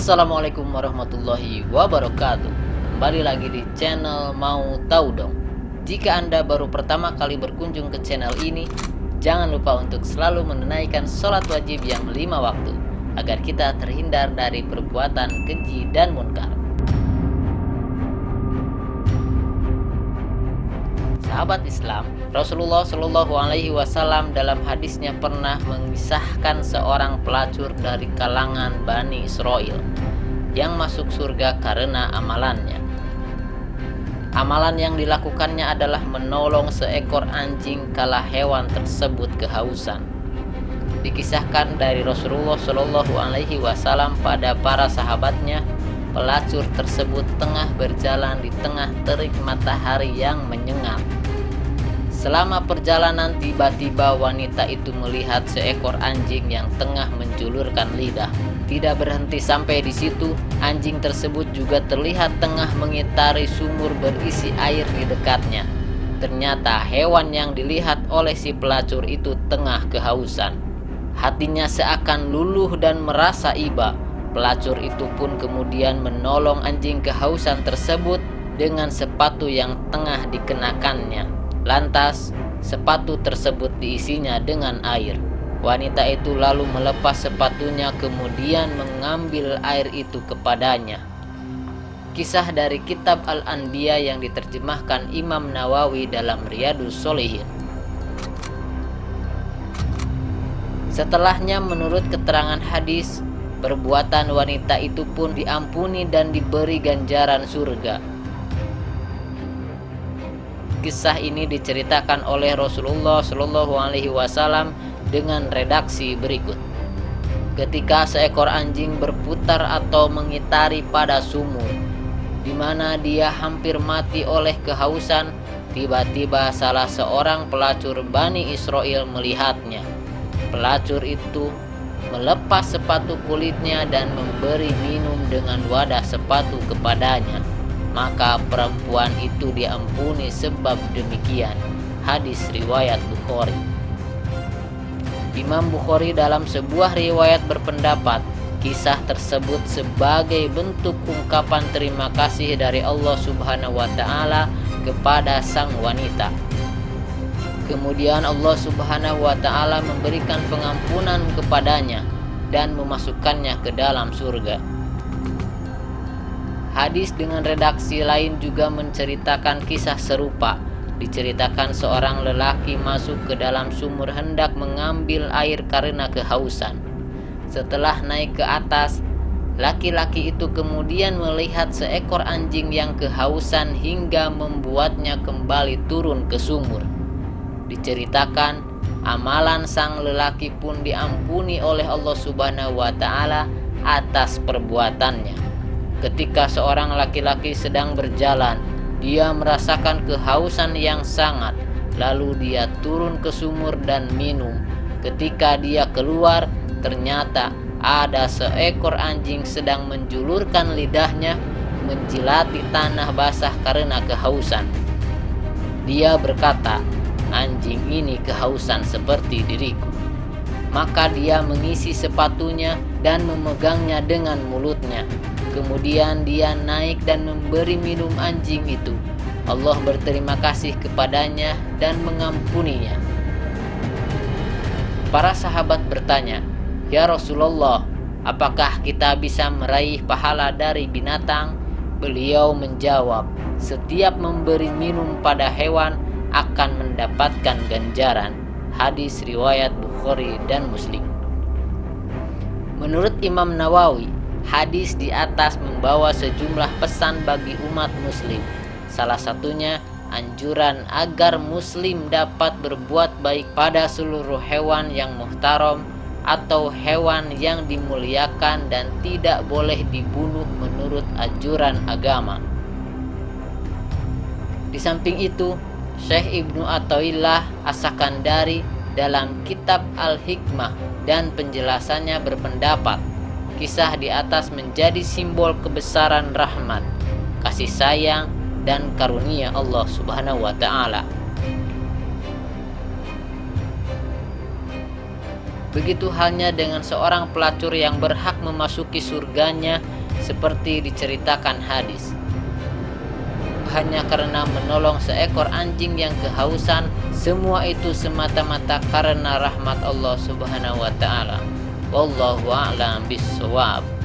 Assalamualaikum warahmatullahi wabarakatuh. Kembali lagi di channel Mau Tahu Dong. Jika Anda baru pertama kali berkunjung ke channel ini, jangan lupa untuk selalu menunaikan sholat wajib yang 5 waktu, agar kita terhindar dari perbuatan keji dan munkar. Sahabat Islam, Rasulullah Shallallahu Alaihi Wasallam dalam hadisnya pernah mengisahkan seorang pelacur dari kalangan Bani Israel yang masuk surga karena amalannya. Amalan yang dilakukannya adalah menolong seekor anjing kala hewan tersebut kehausan. Dikisahkan dari Rasulullah Shallallahu Alaihi Wasallam pada para sahabatnya, pelacur tersebut tengah berjalan di tengah terik matahari yang menyengat. Selama perjalanan, tiba-tiba wanita itu melihat seekor anjing yang tengah menjulurkan lidah. Tidak berhenti sampai di situ, anjing tersebut juga terlihat tengah mengitari sumur berisi air di dekatnya. Ternyata hewan yang dilihat oleh si pelacur itu tengah kehausan. Hatinya seakan luluh dan merasa iba. Pelacur itu pun kemudian menolong anjing kehausan tersebut dengan sepatu yang tengah dikenakannya. Lantas, sepatu tersebut diisinya dengan air. Wanita itu lalu melepas sepatunya kemudian mengambil air itu kepadanya. Kisah dari kitab Al-Anbiya yang diterjemahkan Imam Nawawi dalam Riyadhus Shalihin. Setelahnya, menurut keterangan hadis, perbuatan wanita itu pun diampuni dan diberi ganjaran surga. Kisah ini diceritakan oleh Rasulullah Shallallahu Alaihi Wasallam dengan redaksi berikut. Ketika seekor anjing berputar atau mengitari pada sumur, di mana dia hampir mati oleh kehausan, tiba-tiba salah seorang pelacur Bani Israel melihatnya. Pelacur itu melepas sepatu kulitnya dan memberi minum dengan wadah sepatu kepadanya. Maka perempuan itu diampuni sebab demikian. Hadis riwayat Bukhari. Imam Bukhari dalam sebuah riwayat berpendapat, kisah tersebut sebagai bentuk ungkapan terima kasih dari Allah Subhanahu wa Ta'ala kepada sang wanita. Kemudian Allah Subhanahu wa Ta'ala memberikan pengampunan kepadanya dan memasukkannya ke dalam surga. Hadis dengan redaksi lain juga menceritakan kisah serupa. Diceritakan seorang lelaki masuk ke dalam sumur hendak mengambil air karena kehausan. Setelah naik ke atas, laki-laki itu kemudian melihat seekor anjing yang kehausan hingga membuatnya kembali turun ke sumur. Diceritakan amalan sang lelaki pun diampuni oleh Allah Subhanahu wa Ta'ala atas perbuatannya. Ketika seorang laki-laki sedang berjalan, dia merasakan kehausan yang sangat. Lalu dia turun ke sumur dan minum. Ketika dia keluar, ternyata ada seekor anjing sedang menjulurkan lidahnya menjilati tanah basah karena kehausan. Dia berkata, "Anjing ini kehausan seperti diriku." Maka dia mengisi sepatunya dan memegangnya dengan mulutnya. Kemudian dia naik dan memberi minum anjing itu. Allah berterima kasih kepadanya dan mengampuninya. Para sahabat bertanya, "Ya Rasulullah, apakah kita bisa meraih pahala dari binatang?" Beliau menjawab, "Setiap memberi minum pada hewan akan mendapatkan ganjaran." Hadis riwayat Bukhari dan Muslim. Menurut Imam Nawawi, hadis di atas membawa sejumlah pesan bagi umat muslim. Salah satunya anjuran agar muslim dapat berbuat baik pada seluruh hewan yang muhtaram atau hewan yang dimuliakan dan tidak boleh dibunuh menurut anjuran agama. Di samping itu, Syekh Ibnu Athaillah As-Sakandari dalam kitab Al-Hikmah dan penjelasannya berpendapat, kisah di atas menjadi simbol kebesaran rahmat, kasih sayang, dan karunia Allah Subhanahu wa Ta'ala. Begitu halnya dengan seorang pelacur yang berhak memasuki surganya seperti diceritakan hadis. Hanya karena menolong seekor anjing yang kehausan, semua itu semata-mata karena rahmat Allah Subhanahu wa taala. Wallahu a'lam bishawab.